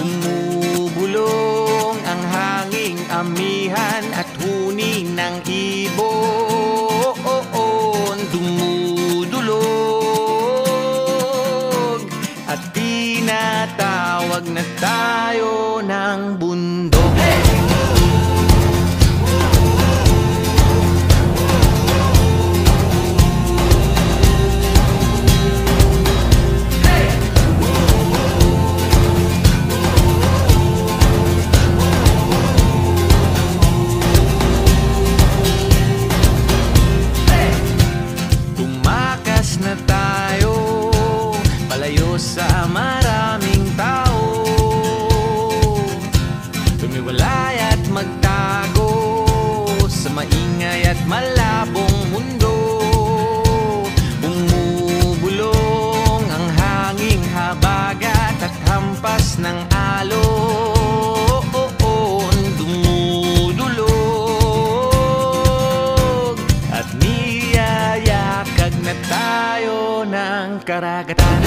Bumubulong ang hanging amihan at huni ng ibon. Dumudulog at tinatawag na tayo ng bundok. Na tayo palayo sa maraming tao, tumiwalay at magtago sa maingay at malabong mundo. Bumubulong ang hanging habagat at hampas ng alon. Dumudulog at niyayakag na tayo ng karagatan.